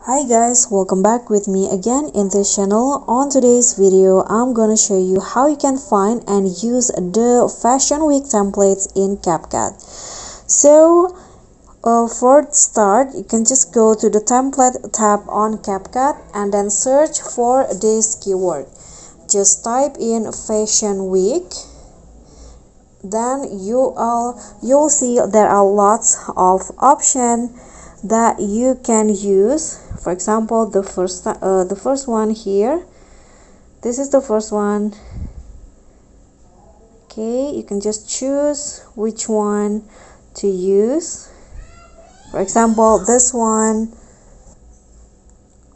Hi guys, welcome back with me again in this channel. On today's video, I'm gonna show you how you can find and use the Fashion Week templates in CapCut. So for start, you can just go to the template tab on CapCut and then search for this keyword. Just type in Fashion Week. Then you'll see there are lots of options that you can use. For example, the first one here, this is the first one. Okay, you can just choose which one to use. For example, this one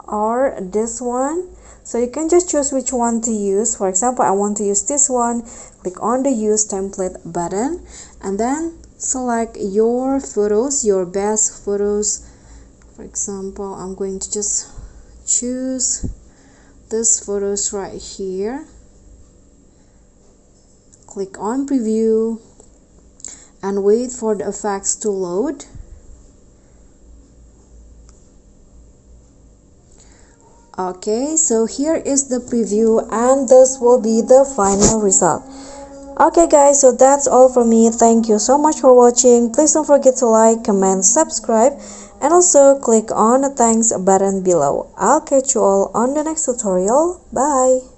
or this one. So you can just choose which one to use. For example, I want to use this one. Click on the use template button and then select your photos, your best photos. For example, I'm going to just choose this photos right here. Click on preview and wait for the effects to load. Okay, so here is the preview and this will be the final result. Okay guys, so that's all from me. Thank you so much for watching. Please don't forget to like, comment, subscribe, and also click on the thanks button below. I'll catch you all on the next tutorial. Bye!